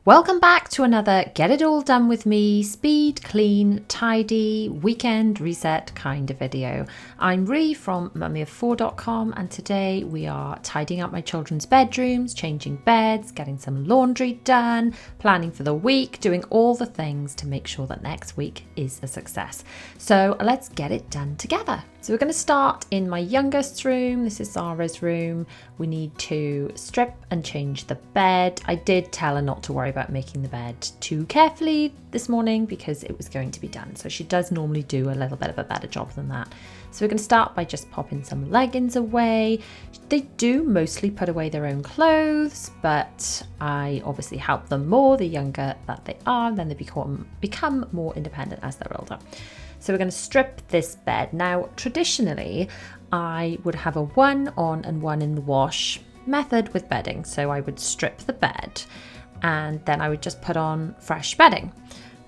Welcome back to another Get It All Done With Me, speed, clean, tidy, weekend reset kind of video. I'm Ree from mummyof4.com and today we are tidying up my children's bedrooms, changing beds, getting some laundry done, planning for the week, doing all the things to make sure that next week is a success. So let's get it done together. So we're going to start in my youngest room. This is Zara's room. We need to strip and change the bed. I did tell her not to worry about making the bed too carefully this morning because it was going to be done. So she does normally do a little bit of a better job than that. So we're going to start by just popping some leggings away. They do mostly put away their own clothes, but I obviously help them more the younger that they are, and then they become more independent as they're older. So we're going to strip this bed. Now, traditionally, I would have a one on and one in the wash method with bedding. So I would strip the bed and then I would just put on fresh bedding.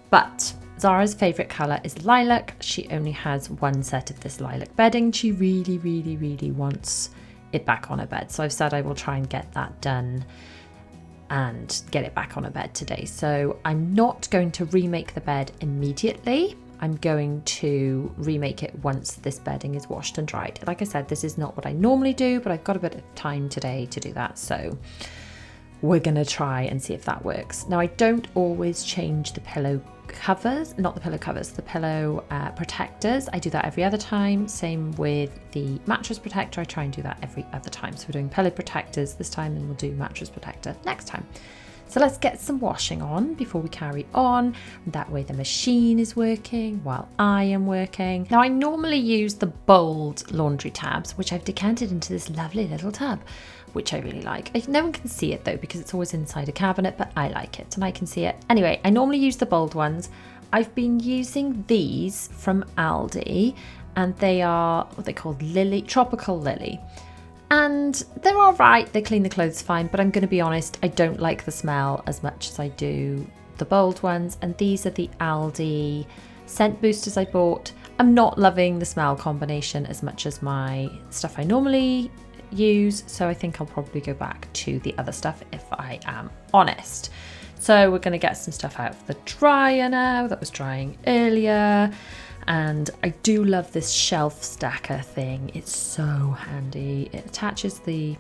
But Zara's favourite colour is lilac. She only has one set of this lilac bedding. She really, really, really wants it back on her bed. So I've said I will try and get that done and get it back on her bed today. So I'm not going to remake the bed immediately. I'm going to remake it once this bedding is washed and dried. Like I said, this is not what I normally do, but I've got a bit of time today to do that. So we're going to try and see if that works. Now, I don't always change the pillow covers, not the pillow covers, the pillow protectors. I do that every other time. Same with the mattress protector. I try and do that every other time. So we're doing pillow protectors this time and we'll do mattress protector next time. So let's get some washing on before we carry on. That way the machine is working while I am working. Now I normally use the bold laundry tabs, which I've decanted into this lovely little tub, which I really like. No one can see it though because it's always inside a cabinet, but I like it and I can see it. Anyway, I normally use the bold ones. I've been using these from Aldi and they are what they call Tropical Lily. And they're all right, they clean the clothes fine, but I'm going to be honest, I don't like the smell as much as I do the bold ones. And these are the Aldi scent boosters I bought. I'm not loving the smell combination as much as my stuff I normally use, so I think I'll probably go back to the other stuff if I am honest. So we're going to get some stuff out of the dryer now that was drying earlier. And I do love this shelf stacker thing. It's so handy. It attaches the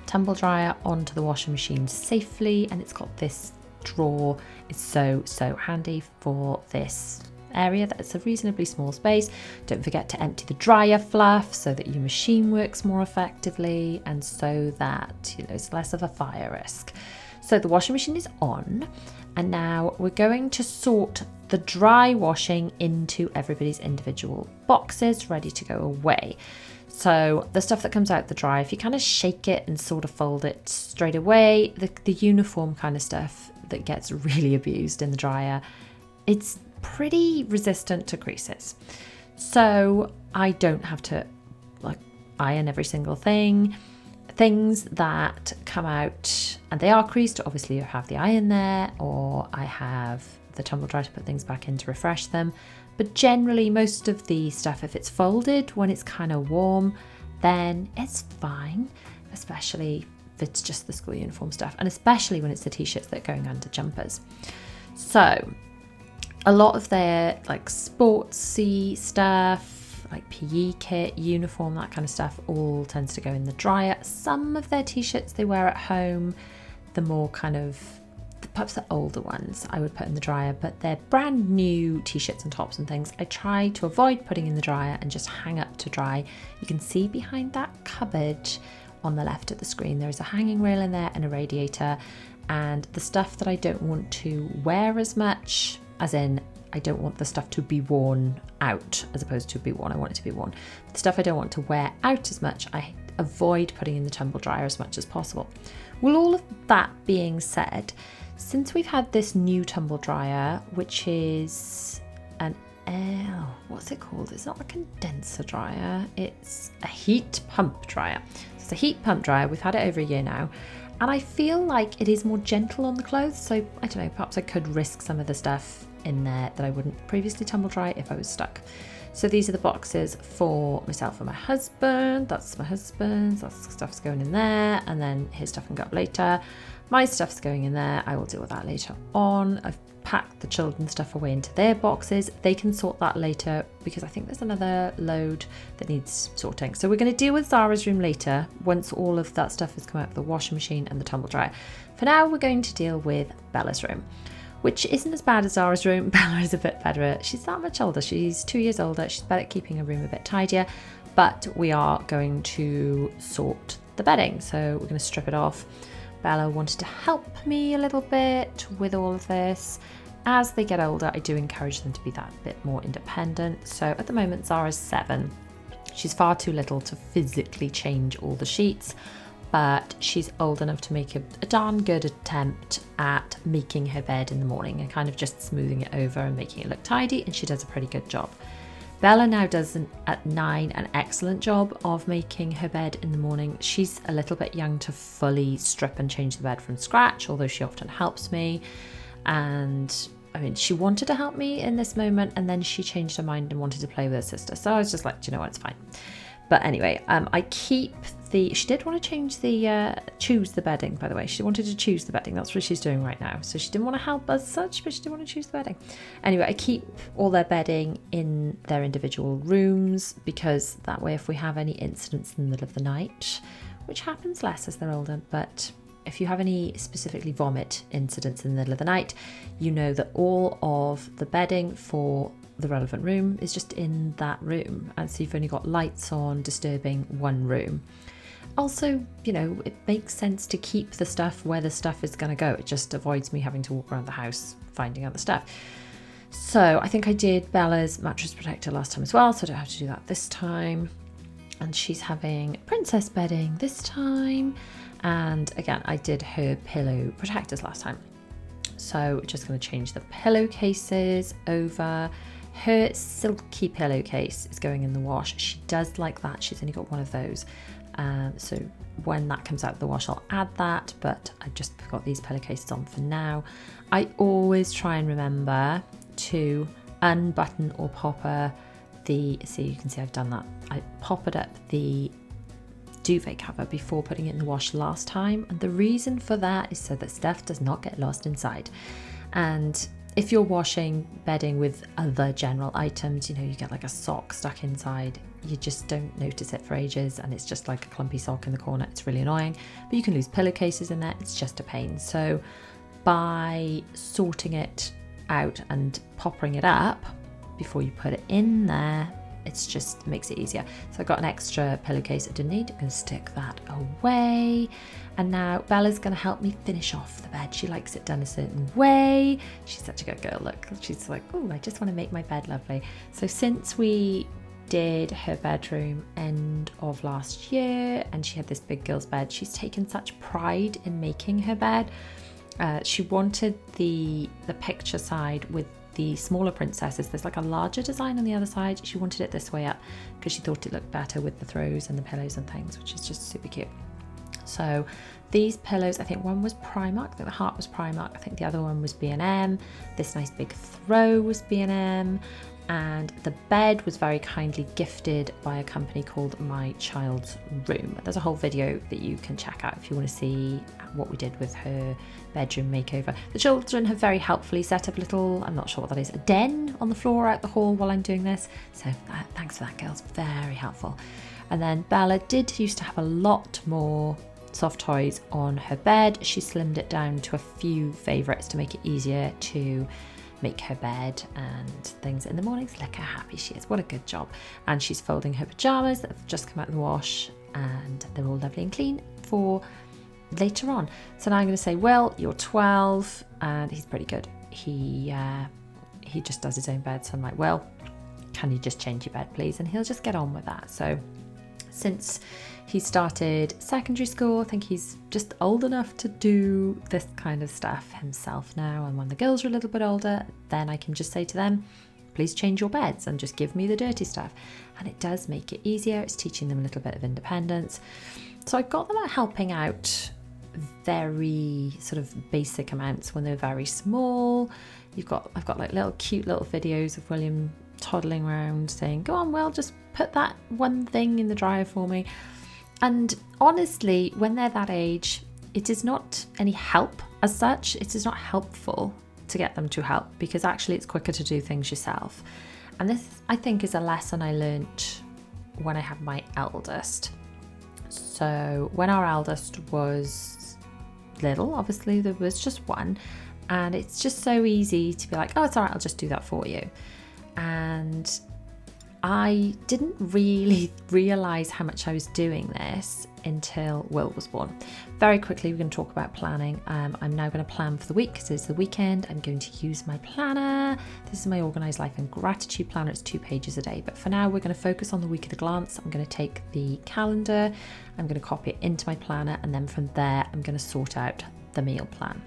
tumble dryer onto the washing machine safely, and it's got this drawer. It's so handy for this area that's a reasonably small space. Don't forget to empty the dryer fluff so that your machine works more effectively and so that it's less of a fire risk. So the washing machine is on, and now we're going to sort the dry washing into everybody's individual boxes ready to go away. So the stuff that comes out the dryer, if you kind of shake it and sort of fold it straight away, the uniform kind of stuff that gets really abused in the dryer, it's pretty resistant to creases. So I don't have to iron every single thing. Things that come out and they are creased, obviously you have the iron there, or I have the tumble dryer to put things back in to refresh them. But generally most of the stuff, if it's folded when it's kind of warm, then it's fine, especially if it's just the school uniform stuff, and especially when it's the t-shirts that are going under jumpers. So a lot of their sportsy stuff, like PE kit, uniform, that kind of stuff, all tends to go in the dryer. Some of their t-shirts they wear at home, the more perhaps the older ones I would put in the dryer, but they're brand new t-shirts and tops and things I try to avoid putting in the dryer and just hang up to dry. You can see behind that cupboard on the left of the screen there is a hanging rail in there and a radiator, and the stuff that I don't want to wear as much, as in I don't want the stuff to be worn out as opposed to be worn. I want it to be worn. The stuff I don't want to wear out as much, I avoid putting in the tumble dryer as much as possible. Well, all of that being said, since we've had this new tumble dryer, which is an what's it called? It's not a condenser dryer, it's a heat pump dryer. So it's a heat pump dryer. We've had it over a year now, and I feel like it is more gentle on the clothes. So I don't know, perhaps I could risk some of the stuff in there that I wouldn't previously tumble dry if I was stuck. So these are the boxes for myself and my husband. That's my husband's, that's stuff's going in there, and then his stuff can go up later. My stuff's going in there. I will deal with that later on. I've packed the children's stuff away into their boxes. They can sort that later because I think there's another load that needs sorting. So we're going to deal with Zara's room later once all of that stuff has come out of the washing machine and the tumble dryer. For now, we're going to deal with Bella's room, which isn't as bad as Zara's room. Bella is a bit better. She's that much older. She's 2 years older. She's better at keeping her room a bit tidier, but we are going to sort the bedding. So we're going to strip it off. Bella wanted to help me a little bit with all of this. As they get older, I do encourage them to be that bit more independent. So at the moment, Zara's 7. She's far too little to physically change all the sheets, but she's old enough to make a darn good attempt at making her bed in the morning and kind of just smoothing it over and making it look tidy, and she does a pretty good job. Bella now does, at 9, an excellent job of making her bed in the morning. She's a little bit young to fully strip and change the bed from scratch, although she often helps me. And I mean, she wanted to help me in this moment, and then she changed her mind and wanted to play with her sister. So I was just like, do you know what, it's fine. But anyway, I keep she did want to change choose the bedding, by the way. She wanted to choose the bedding. That's what she's doing right now. So she didn't want to help as such, but she did want to choose the bedding. Anyway, I keep all their bedding in their individual rooms because that way if we have any incidents in the middle of the night, which happens less as they're older, but if you have any specifically vomit incidents in the middle of the night, you know that all of the bedding for the relevant room is just in that room. And so you've only got lights on disturbing one room. Also, you know, it makes sense to keep the stuff where the stuff is going to go. It just avoids me having to walk around the house finding other stuff. So I think I did Bella's mattress protector last time as well, so I don't have to do that this time. And she's having princess bedding this time. And again, I did her pillow protectors last time. So we're just going to change the pillowcases over. Her silky pillowcase is going in the wash. She does like that. She's only got one of those. So when that comes out of the wash, I'll add that, but I've just got these pillowcases on for now. I always try and remember to unbutton or popper so you can see I've done that. I poppered up the duvet cover before putting it in the wash last time, and the reason for that is so that stuff does not get lost inside. And if you're washing bedding with other general items, you know, you get like a sock stuck inside, you just don't notice it for ages and it's just like a clumpy sock in the corner. It's really annoying, but you can lose pillowcases in there. It's just a pain. So by sorting it out and poppering it up before you put it in there, it's just makes it easier. So I got an extra pillowcase I didn't need. I'm going to stick that away. And now Bella's going to help me finish off the bed. She likes it done a certain way. She's such a good girl. Look, she's like, oh, I just want to make my bed lovely. So since we did her bedroom end of last year and she had this big girl's bed, she's taken such pride in making her bed. She wanted the picture side with the smaller princesses. There's like a larger design on the other side. She wanted it this way up because she thought it looked better with the throws and the pillows and things, which is just super cute. So these pillows, I think one was Primark, I think the heart was Primark, I think the other one was B&M, this nice big throw was B&M, and the bed was very kindly gifted by a company called My Child's Room. There's a whole video that you can check out if you want to see what we did with her bedroom makeover. The children have very helpfully set up a little, I'm not sure what that is, a den on the floor out the hall while I'm doing this. So thanks for that, girls, very helpful. And then Bella did used to have a lot more soft toys on her bed. She slimmed it down to a few favourites to make it easier to make her bed and things in the mornings. Look how happy she is. What a good job. And she's folding her pyjamas that have just come out of the wash and they're all lovely and clean for later on. So now I'm going to say, well, you're 12 and he's pretty good. He just does his own bed. So I'm like, well, can you just change your bed, please? And he'll just get on with that. So since he started secondary school, I think he's just old enough to do this kind of stuff himself now. And when the girls are a little bit older, then I can just say to them, please change your beds and just give me the dirty stuff. And it does make it easier. It's teaching them a little bit of independence. So I've got them at helping out very sort of basic amounts when they're very small. I've got like little cute little videos of William toddling around saying, go on, Will, just put that one thing in the dryer for me. And honestly, when they're that age, it is not any help as such. It is not helpful to get them to help, because actually it's quicker to do things yourself. And this, I think, is a lesson I learnt when I had my eldest. So when our eldest was little, obviously there was just one, and it's just so easy to be like, oh, it's all right, I'll just do that for you. And I didn't really realise how much I was doing this until Will was born. Very quickly, we're going to talk about planning. I'm now going to plan for the week because it's the weekend. I'm going to use my planner. This is my Organise Life and Gratitude planner. It's 2 pages a day. But for now, we're going to focus on the week at a glance. I'm going to take the calendar, I'm going to copy it into my planner, and then from there, I'm going to sort out the meal plan.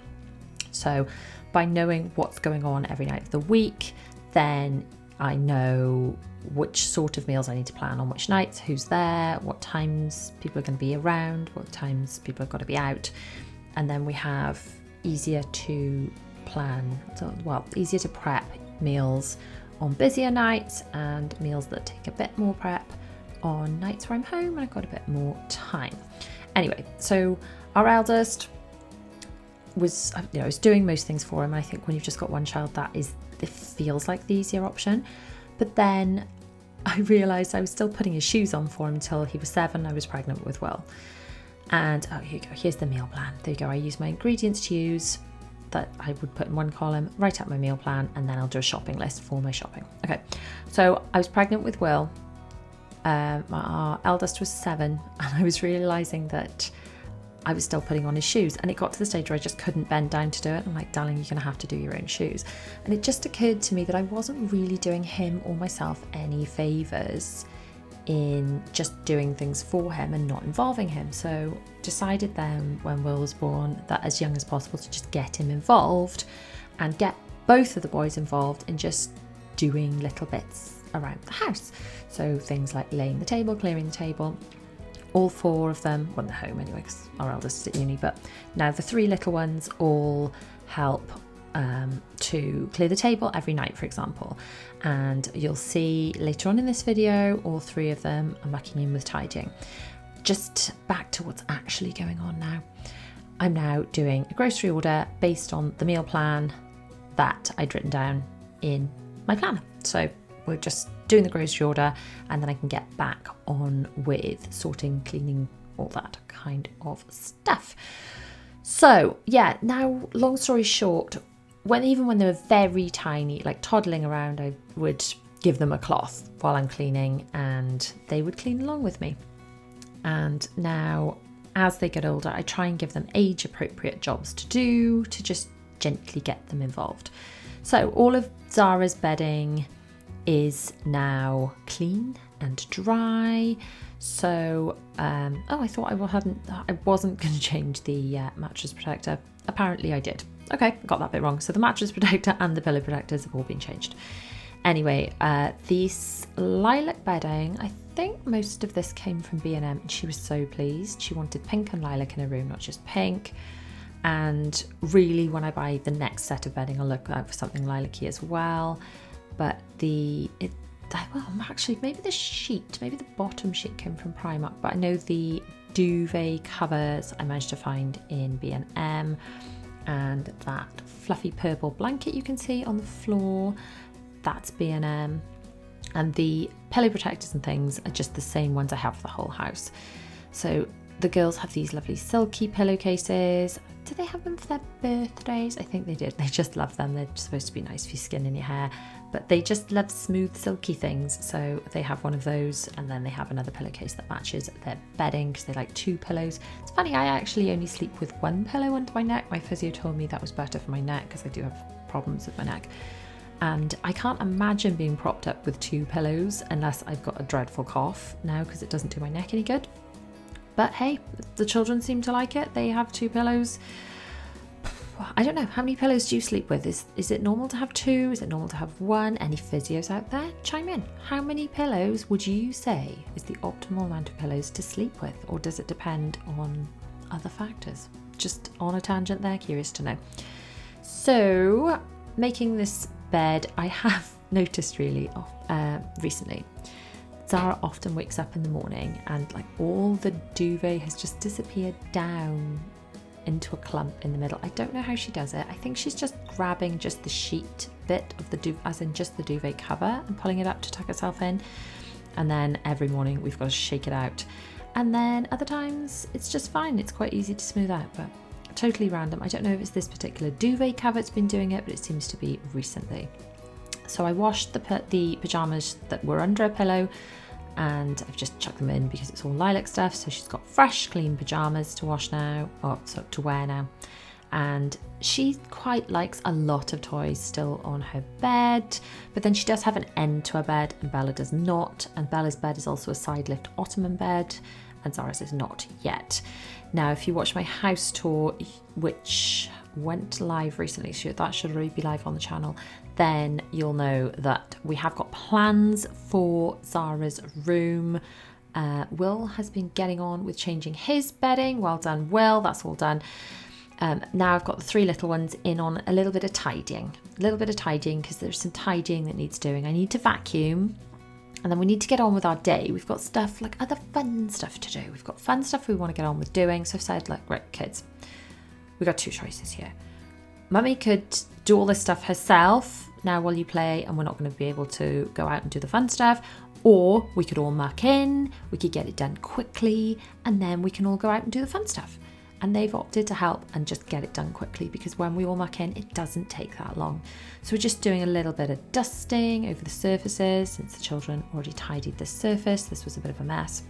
So by knowing what's going on every night of the week, then I know which sort of meals I need to plan on which nights, who's there, what times people are going to be around, what times people have got to be out. And then we have easier to plan, easier to prep meals on busier nights and meals that take a bit more prep on nights where I'm home and I've got a bit more time. Anyway, so our eldest was doing most things for him. I think when you've just got one child, it feels like the easier option. But then I realised I was still putting his shoes on for him until he was 7. I was pregnant with Will. And here you go, here's the meal plan. There you go, I use my ingredients to use that I would put in one column, write out my meal plan, and then I'll do a shopping list for my shopping. Okay, so I was pregnant with Will. Our eldest was 7, and I was realising that I was still putting on his shoes, and it got to the stage where I just couldn't bend down to do it. I'm like, darling, you're going to have to do your own shoes. And it just occurred to me that I wasn't really doing him or myself any favours in just doing things for him and not involving him. So decided then when Will was born that as young as possible to just get him involved and get both of the boys involved in just doing little bits around the house. So things like laying the table, clearing the table. All 4 of them, well, they're home anyway because our eldest is at uni, but now the 3 little ones all help to clear the table every night, for example. And you'll see later on in this video, all 3 of them are mucking in with tidying. Just back to what's actually going on now. I'm now doing a grocery order based on the meal plan that I'd written down in my planner. So we're just doing the grocery order, and then I can get back on with sorting, cleaning, all that kind of stuff. So yeah, now long story short, even when they were very tiny, like toddling around, I would give them a cloth while I'm cleaning and they would clean along with me. And now as they get older, I try and give them age appropriate jobs to do to just gently get them involved. So all of Zara's bedding is now clean and dry. So, I thought I wasn't going to change the mattress protector. Apparently I did. Okay, I got that bit wrong. So the mattress protector and the pillow protectors have all been changed. Anyway, this lilac bedding, I think most of this came from B&M, and she was so pleased. She wanted pink and lilac in her room, not just pink. And really, when I buy the next set of bedding, I'll look out for something lilac-y as well. But actually, maybe the bottom sheet came from Primark, but I know the duvet covers I managed to find in B&M, and that fluffy purple blanket you can see on the floor, that's B&M, and the pillow protectors and things are just the same ones I have for the whole house. So the girls have these lovely silky pillowcases. Did they have them for their birthdays? I think they did. They just love them. They're supposed to be nice for your skin and your hair, but they just love smooth, silky things. So they have one of those, and then they have another pillowcase that matches their bedding because they like 2 pillows. It's funny, I actually only sleep with 1 pillow under my neck. My physio told me that was better for my neck because I do have problems with my neck. And I can't imagine being propped up with 2 pillows unless I've got a dreadful cough now, because it doesn't do my neck any good. But hey, the children seem to like it. They have 2 pillows. I don't know, how many pillows do you sleep with? Is it normal to have 2? Is it normal to have 1? Any physios out there? Chime in. How many pillows would you say is the optimal amount of pillows to sleep with? Or does it depend on other factors? Just on a tangent there, curious to know. So, making this bed, I have noticed really recently, Zara often wakes up in the morning and like all the duvet has just disappeared down into a clump in the middle. I don't know how she does it. I think she's just grabbing just the sheet bit of the duvet, as in just the duvet cover, and pulling it up to tuck herself in. And then every morning we've got to shake it out. And then other times it's just fine. It's quite easy to smooth out, but totally random. I don't know if it's this particular duvet cover that's been doing it, but it seems to be recently. So I washed the pajamas that were under a pillow, and I've just chucked them in because it's all lilac stuff. So she's got fresh, clean pajamas to wash now, or to wear now. And she quite likes a lot of toys still on her bed, but then she does have an end to her bed and Bella does not. And Bella's bed is also a side lift ottoman bed, and Zara's is not yet. Now, if you watch my house tour, which went live recently, so that should already be live on the channel, then you'll know that we have got plans for Zara's room. Will has been getting on with changing his bedding. Well done, Will, that's all done. Now I've got the 3 little ones in on a little bit of tidying because there's some tidying that needs doing. I need to vacuum, and then we need to get on with our day. We've got stuff like other fun stuff to do. We've got fun stuff we want to get on with doing. So I've said, like, right, kids, we've got 2 choices here. Mummy could do all this stuff herself now while you play, and we're not going to be able to go out and do the fun stuff. Or we could all muck in, we could get it done quickly, and then we can all go out and do the fun stuff. And they've opted to help and just get it done quickly, because when we all muck in, it doesn't take that long. So we're just doing a little bit of dusting over the surfaces, since the children already tidied the surface. This was a bit of a mess.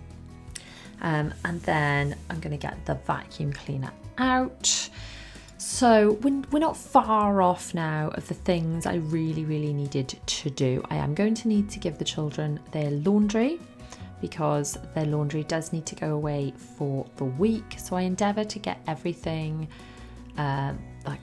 And then I'm going to get the vacuum cleaner out. So we're not far off now of the things I really, really needed to do. I am going to need to give the children their laundry, because their laundry does need to go away for the week. So I endeavour to get everything like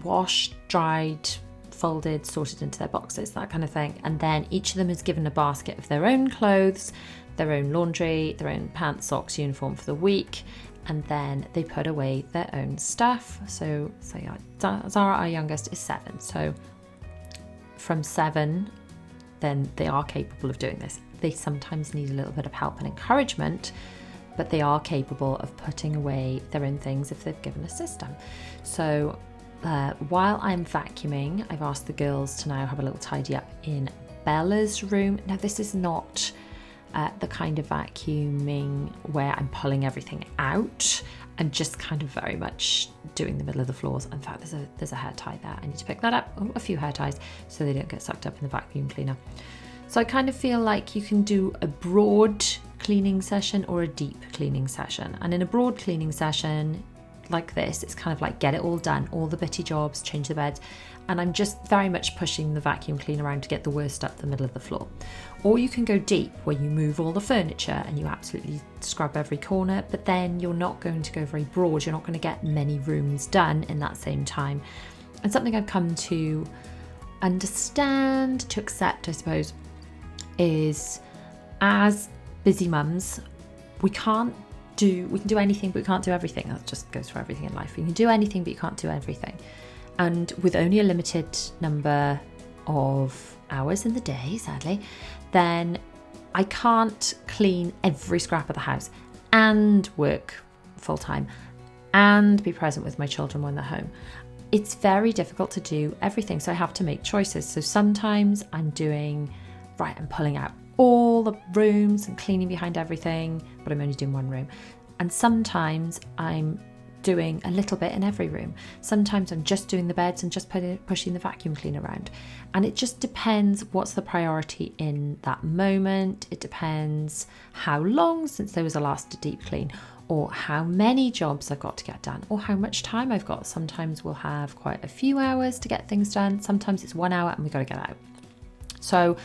washed, dried, folded, sorted into their boxes, that kind of thing. And then each of them is given a basket of their own clothes, their own laundry, their own pants, socks, uniform for the week. And then they put away their own stuff. So yeah, Zara, our youngest, is 7. So from 7, then they are capable of doing this. They sometimes need a little bit of help and encouragement, but they are capable of putting away their own things if they've given a system. So while I'm vacuuming, I've asked the girls to now have a little tidy up in Bella's room. Now, this is not the kind of vacuuming where I'm pulling everything out. I'm just kind of very much doing the middle of the floors. In fact, there's a hair tie there. I need to pick that up. Oh, a few hair ties so they don't get sucked up in the vacuum cleaner. So I kind of feel like you can do a broad cleaning session or a deep cleaning session. And in a broad cleaning session like this, it's kind of like get it all done, all the bitty jobs, change the beds. And I'm just very much pushing the vacuum cleaner around to get the worst up the middle of the floor. Or you can go deep, where you move all the furniture and you absolutely scrub every corner, but then you're not going to go very broad. You're not going to get many rooms done in that same time. And something I've come to understand, to accept, I suppose, is as busy mums, we can do anything, but we can't do everything. That just goes for everything in life. You can do anything, but you can't do everything. And with only a limited number of hours in the day, sadly, then I can't clean every scrap of the house and work full time and be present with my children when they're home. It's very difficult to do everything, so I have to make choices. So sometimes I'm pulling out all the rooms and cleaning behind everything, but I'm only doing one room. And sometimes I'm doing a little bit in every room. Sometimes I'm just doing the beds and just pushing the vacuum cleaner around. And it just depends what's the priority in that moment. It depends how long since there was a last deep clean, or how many jobs I've got to get done, or how much time I've got. Sometimes we'll have quite a few hours to get things done. Sometimes it's 1 hour and we've got to get out. So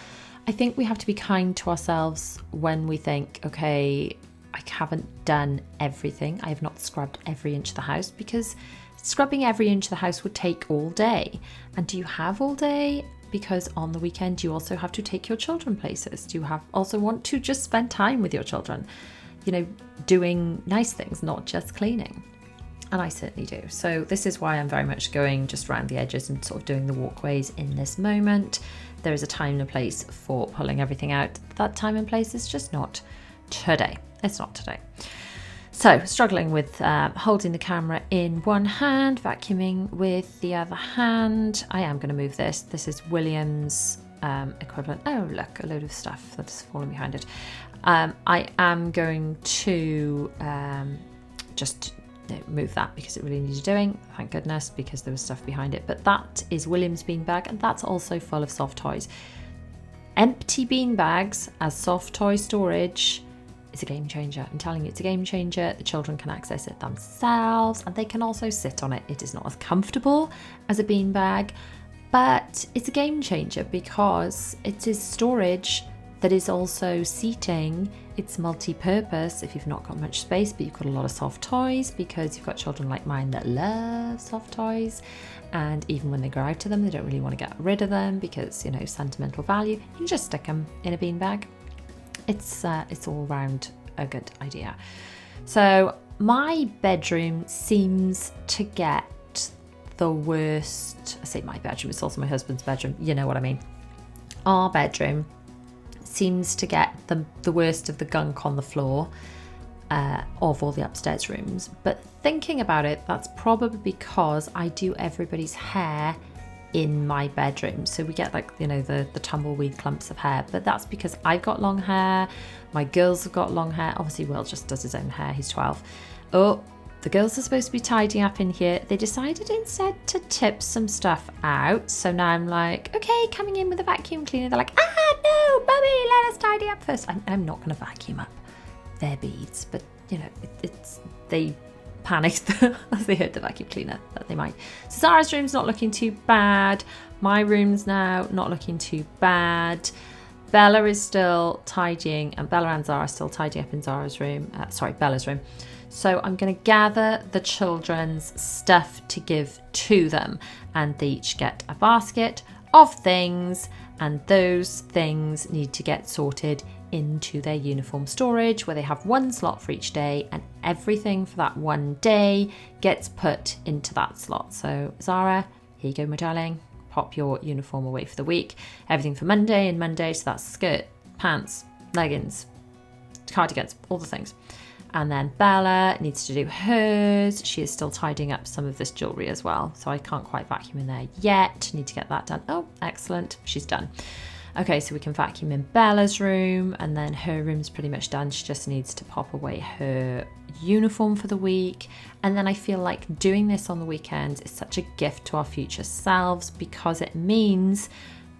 I think we have to be kind to ourselves when we think, okay, I haven't done everything. I have not scrubbed every inch of the house, because scrubbing every inch of the house would take all day. And do you have all day? Because on the weekend, you also have to take your children places. Do you also want to just spend time with your children, doing nice things, not just cleaning? And I certainly do. So this is why I'm very much going just around the edges and sort of doing the walkways in this moment. There is a time and a place for pulling everything out. That time and place is just not today. It's not today. So struggling with holding the camera in one hand, vacuuming with the other hand. I am going to move this. This is William's equivalent. Oh, look, a load of stuff that's fallen behind it. I am going to just move that because it really needed doing, thank goodness, because there was stuff behind it. But that is William's beanbag, and that's also full of soft toys. Empty beanbags as soft toy storage is a game changer. I'm telling you, it's a game changer. The children can access it themselves and they can also sit on it. It is not as comfortable as a beanbag, but it's a game changer because it is storage that is also seating. It's multi-purpose if you've not got much space, but you've got a lot of soft toys, because you've got children like mine that love soft toys, and even when they grow out of them, they don't really want to get rid of them because, you know, sentimental value. You can just stick them in a beanbag. It's all round a good idea. So my bedroom seems to get the worst. I say my bedroom, it's also my husband's bedroom, you know what I mean. Our bedroom seems to get the worst of the gunk on the floor of all the upstairs rooms. But thinking about it, that's probably because I do everybody's hair in my bedroom, so we get, like, you know, the tumbleweed clumps of hair. But that's because I've got long hair, my girls have got long hair. Obviously Will just does his own hair, he's 12. Oh, the girls are supposed to be tidying up in here. They decided instead to tip some stuff out, so now I'm like, okay, coming in with a vacuum cleaner. They're like, no, Mummy, let us tidy up first. I'm not going to vacuum up their beads, but you know, they panicked as they heard the vacuum cleaner that they might. So Zara's room's not looking too bad. My room's now not looking too bad. Bella is still tidying, and Bella and Zara are still tidying up in Bella's room. So I'm going to gather the children's stuff to give to them, and they each get a basket of things, and those things need to get sorted into their uniform storage, where they have one slot for each day, and everything for that one day gets put into that slot. So Zara, here you go, my darling, pop your uniform away for the week. Everything for Monday, so that's skirt, pants, leggings, cardigans, all the things. And then Bella needs to do hers. She is still tidying up some of this jewellery as well, so I can't quite vacuum in there yet. Need to get that done. Oh, excellent, she's done. Okay, so we can vacuum in Bella's room, and then her room's pretty much done. She just needs to pop away her uniform for the week. And then I feel like doing this on the weekends is such a gift to our future selves, because it means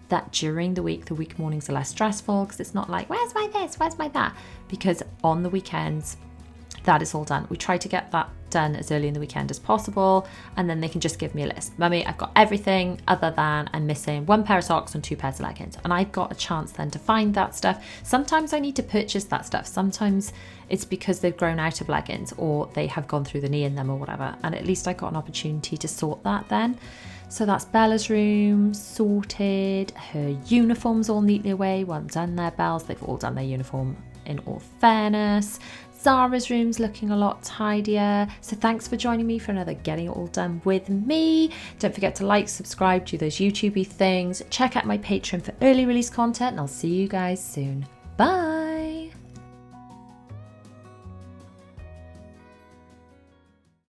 that during the week mornings are less stressful, because it's not like, where's my this, where's my that? Because on the weekends, that is all done. We try to get that done as early in the weekend as possible, and then they can just give me a list. Mummy, I've got everything other than I'm missing one pair of socks and 2 pairs of leggings, and I've got a chance then to find that stuff. Sometimes I need to purchase that stuff. Sometimes it's because they've grown out of leggings or they have gone through the knee in them or whatever, and at least I got an opportunity to sort that then. So that's Bella's room sorted. Her uniform's all neatly away. Well done there, Bells. They've all done their uniform, in all fairness. Zara's room's looking a lot tidier. So thanks for joining me for another Getting It All Done with me. Don't forget to like, subscribe, do those YouTubey things. Check out my Patreon for early release content, and I'll see you guys soon. Bye.